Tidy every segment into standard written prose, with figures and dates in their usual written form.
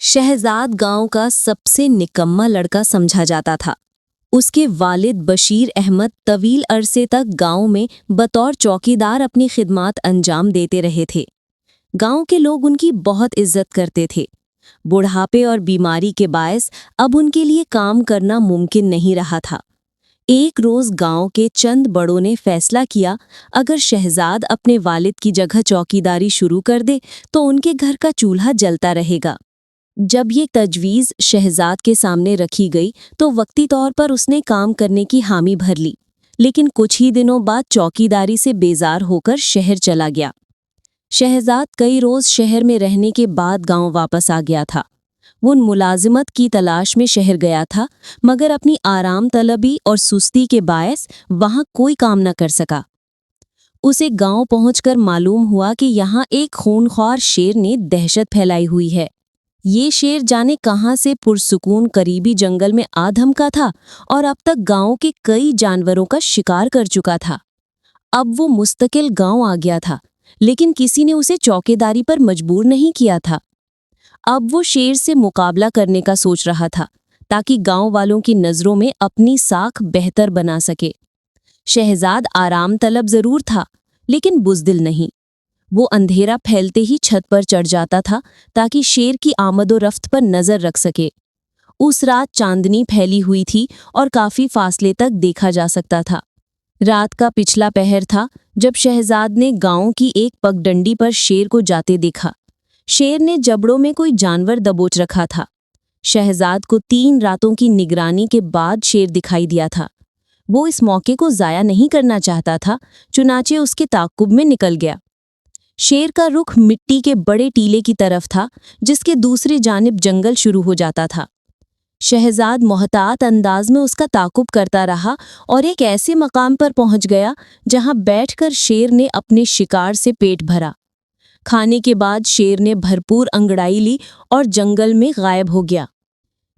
शहजाद गांव का सबसे निकम्मा लड़का समझा जाता था। उसके वालिद बशीर अहमद तवील अरसे तक गांव में बतौर चौकीदार अपनी खिदमत अंजाम देते रहे थे। गांव के लोग उनकी बहुत इज्जत करते थे। बुढ़ापे और बीमारी के बायस अब उनके लिए काम करना मुमकिन नहीं रहा था। एक रोज गांव के चंद बड़ों ने फैसला किया, अगर शहजाद अपने वालिद की जगह चौकीदारी शुरू कर दे तो उनके घर का चूल्हा जलता रहेगा। जब ये तजवीज़ शहजाद के सामने रखी गई तो वक्ती तौर पर उसने काम करने की हामी भर ली, लेकिन कुछ ही दिनों बाद चौकीदारी से बेजार होकर शहर चला गया। शहजाद कई रोज़ शहर में रहने के बाद गांव वापस आ गया था। वो मुलाजिमत की तलाश में शहर गया था, मगर अपनी आराम तलबी और सुस्ती के बायस वहां कोई काम न कर सका। उसे गांव पहुंचकर मालूम हुआ कि यहाँ एक खूनख्वार शेर ने दहशत फैलाई हुई है। ये शेर जाने कहाँ से पुरसुकून करीबी जंगल में आ धमका था और अब तक गांव के कई जानवरों का शिकार कर चुका था। अब वो मुस्तकिल गांव आ गया था, लेकिन किसी ने उसे चौकीदारी पर मजबूर नहीं किया था। अब वो शेर से मुकाबला करने का सोच रहा था, ताकि गांव वालों की नज़रों में अपनी साख बेहतर बना सके। शहजाद आराम तलब जरूर था, लेकिन बुज़दिल नहीं। वो अंधेरा फैलते ही छत पर चढ़ जाता था, ताकि शेर की आमदो रफ्त पर नजर रख सके। उस रात चांदनी फैली हुई थी और काफी फासले तक देखा जा सकता था। रात का पिछला पहर था जब शहजाद ने गांव की एक पगडंडी पर शेर को जाते देखा। शेर ने जबड़ों में कोई जानवर दबोच रखा था। शहजाद को 3 रातों की निगरानी के बाद शेर दिखाई दिया था। वो इस मौके को जाया नहीं करना चाहता था, चुनाचे उसके ताक़ुब में निकल गया। शेर का रुख मिट्टी के बड़े टीले की तरफ था, जिसके दूसरी जानिब जंगल शुरू हो जाता था। शहजाद मोहतात अंदाज में उसका ताक़ुब करता रहा और एक ऐसे मकाम पर पहुंच गया जहां बैठकर शेर ने अपने शिकार से पेट भरा। खाने के बाद शेर ने भरपूर अंगड़ाई ली और जंगल में गायब हो गया।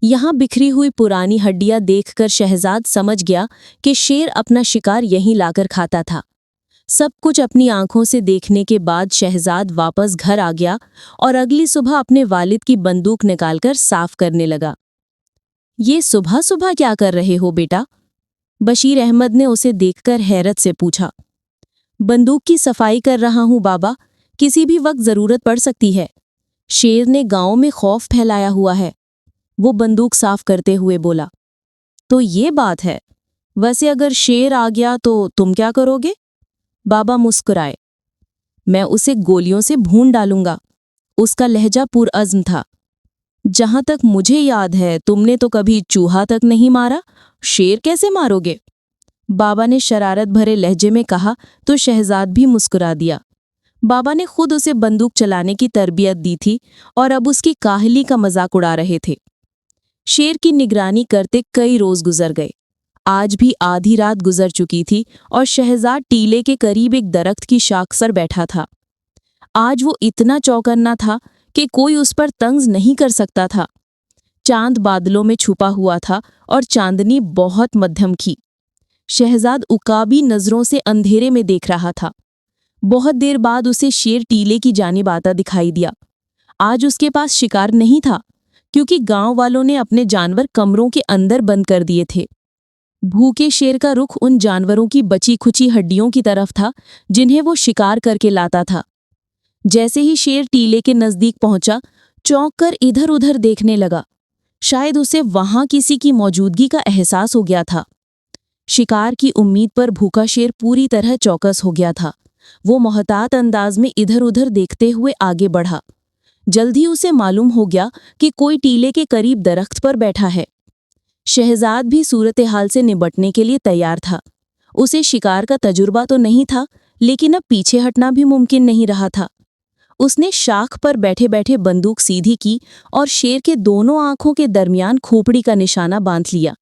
यहाँ बिखरी हुई पुरानी हड्डियां देखकर शहजाद समझ गया कि शेर अपना शिकार यहीं लाकर खाता था। सब कुछ अपनी आंखों से देखने के बाद शहजाद वापस घर आ गया और अगली सुबह अपने वालिद की बंदूक निकालकर साफ करने लगा। ये सुबह सुबह क्या कर रहे हो बेटा? बशीर अहमद ने उसे देखकर हैरत से पूछा। बंदूक की सफाई कर रहा हूं बाबा, किसी भी वक्त जरूरत पड़ सकती है। शेर ने गांव में खौफ फैलाया हुआ है, वो बंदूक साफ करते हुए बोला। तो ये बात है। वैसे अगर शेर आ गया तो तुम क्या करोगे? बाबा मुस्कुराए। मैं उसे गोलियों से भून डालूंगा। उसका लहजा पुरअज़्म था। जहां तक मुझे याद है तुमने तो कभी चूहा तक नहीं मारा, शेर कैसे मारोगे? बाबा ने शरारत भरे लहजे में कहा तो शहजाद भी मुस्कुरा दिया। बाबा ने खुद उसे बंदूक चलाने की तरबियत दी थी और अब उसकी काहली का मजाक उड़ा रहे थे। शेर की निगरानी करते कई रोज गुजर गए। आज भी आधी रात गुजर चुकी थी और शहजाद टीले के करीब एक दरख्त की शाख पर बैठा था। आज वो इतना चौकन्ना था कि कोई उस पर तंज नहीं कर सकता था। चांद बादलों में छुपा हुआ था और चांदनी बहुत मध्यम थी। शहजाद उकाबी नजरों से अंधेरे में देख रहा था। बहुत देर बाद उसे शेर टीले की जानिब आता दिखाई दिया। आज उसके पास शिकार नहीं था, क्योंकि गांव वालों ने अपने जानवर कमरों के अंदर बंद कर दिए थे। भूखे शेर का रुख उन जानवरों की बची खुची हड्डियों की तरफ था जिन्हें वो शिकार करके लाता था। जैसे ही शेर टीले के नजदीक पहुंचा, चौंक कर इधर उधर देखने लगा। शायद उसे वहां किसी की मौजूदगी का एहसास हो गया था। शिकार की उम्मीद पर भूखा शेर पूरी तरह चौकस हो गया था। वो मोहतात अंदाज में इधर उधर देखते हुए आगे बढ़ा। जल्दी उसे मालूम हो गया कि कोई टीले के करीब दरख्त पर बैठा है। शहजाद भी सूरत हाल से निपटने के लिए तैयार था। उसे शिकार का तजुर्बा तो नहीं था, लेकिन अब पीछे हटना भी मुमकिन नहीं रहा था। उसने शाख पर बैठे बैठे बंदूक सीधी की और शेर के दोनों आंखों के दरमियान खोपड़ी का निशाना बांध लिया।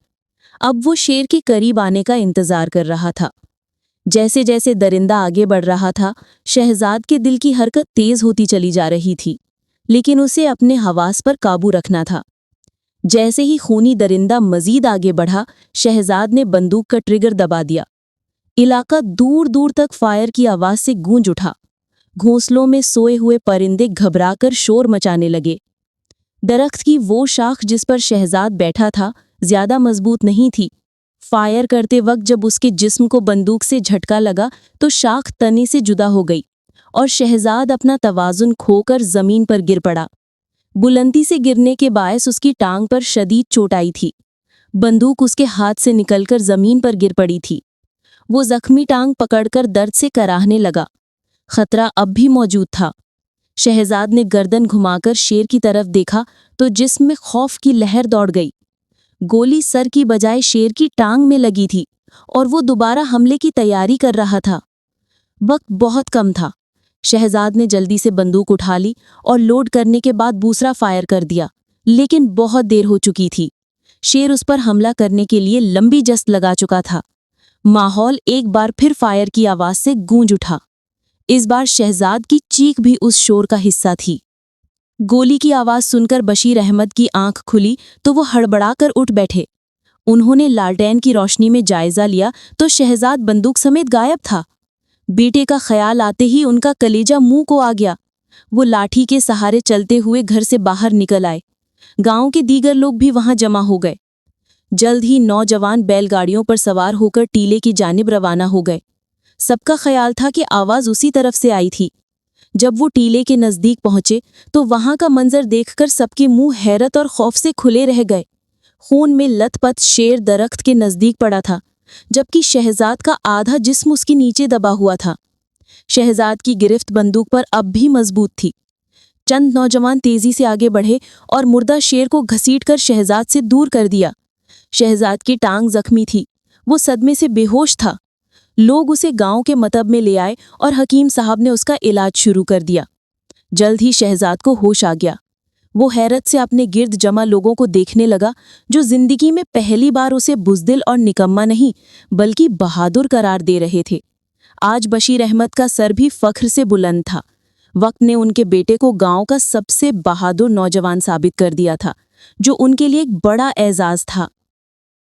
अब वो शेर के करीब आने का इंतजार कर रहा था। जैसे जैसे दरिंदा आगे बढ़ रहा था, शहजाद के दिल की हरकत तेज होती चली जा रही थी, लेकिन उसे अपने हवास पर काबू रखना था। जैसे ही खूनी दरिंदा मजीद आगे बढ़ा, शहजाद ने बंदूक का ट्रिगर दबा दिया। इलाका दूर दूर तक फायर की आवाज से गूंज उठा। घोंसलों में सोए हुए परिंदे घबराकर शोर मचाने लगे। درخت کی وہ شاخ جس پر شہزاد بیٹھا تھا زیادہ مضبوط نہیں تھی۔ فائر کرتے وقت جب اس کے جسم کو بندوق سے جھٹکا لگا تو شاخ تنے سے جدا ہو گئی اور شہزاد اپنا توازن کھو کر زمین پر گر پڑا۔ بلندی سے گرنے کے باعث اس کی ٹانگ پر شدید چوٹ آئی تھی۔ بندوق اس کے ہاتھ سے نکل کر زمین پر گر پڑی تھی۔ وہ زخمی ٹانگ پکڑ کر درد سے کراہنے لگا۔ خطرہ اب بھی موجود تھا۔ شہزاد نے گردن گھما کر شیر کی طرف دیکھا تو جسم میں خوف کی لہر دوڑ گئی۔ گولی سر کی بجائے شیر کی ٹانگ میں لگی تھی اور وہ دوبارہ حملے کی تیاری کر رہا تھا۔ وقت بہت کم تھا۔ شہزاد نے جلدی سے بندوق اٹھا لی اور لوڈ کرنے کے بعد دوسرا فائر کر دیا، لیکن بہت دیر ہو چکی تھی۔ شیر اس پر حملہ کرنے کے لیے لمبی جست لگا چکا تھا۔ ماحول ایک بار پھر فائر کی آواز سے گونج اٹھا۔ اس بار شہزاد کی چیخ بھی اس شور کا حصہ تھی۔ گولی کی آواز سن کر بشیر احمد کی آنکھ کھلی تو وہ ہڑبڑا کر اٹھ بیٹھے۔ انہوں نے لالٹین کی روشنی میں جائزہ لیا تو شہزاد بندوق سمیت غائب تھا۔ بیٹے کا خیال آتے ہی ان کا کلیجہ منہ کو آ گیا۔ وہ لاٹھی کے سہارے چلتے ہوئے گھر سے باہر نکل آئے۔ گاؤں کے دیگر لوگ بھی وہاں جمع ہو گئے۔ جلد ہی نوجوان بیل گاڑیوں پر سوار ہو کر ٹیلے کی جانب روانہ ہو گئے۔ سب کا خیال تھا کہ آواز اسی طرف سے آئی تھی۔ جب وہ ٹیلے کے نزدیک پہنچے تو وہاں کا منظر دیکھ کر سب کے منہ حیرت اور خوف سے کھلے رہ گئے۔ خون میں لت پت شیر درخت کے نزدیک پڑا تھا، جبکہ شہزاد کا آدھا جسم اس کے نیچے دبا ہوا تھا۔ شہزاد کی گرفت بندوق پر اب بھی مضبوط تھی۔ چند نوجوان تیزی سے آگے بڑھے اور مردہ شیر کو گھسیٹ کر شہزاد سے دور کر دیا۔ شہزاد کی ٹانگ زخمی تھی، وہ صدمے سے بے ہوش تھا۔ لوگ اسے گاؤں کے مطب میں لے آئے اور حکیم صاحب نے اس کا علاج شروع کر دیا۔ جلد ہی شہزاد کو ہوش آ گیا۔ وہ حیرت سے اپنے گرد جمع لوگوں کو دیکھنے لگا جو زندگی میں پہلی بار اسے بزدل اور نکما نہیں بلکہ بہادر قرار دے رہے تھے۔ آج بشیر احمد کا سر بھی فخر سے بلند تھا۔ وقت نے ان کے بیٹے کو گاؤں کا سب سے بہادر نوجوان ثابت کر دیا تھا، جو ان کے لیے ایک بڑا اعزاز تھا۔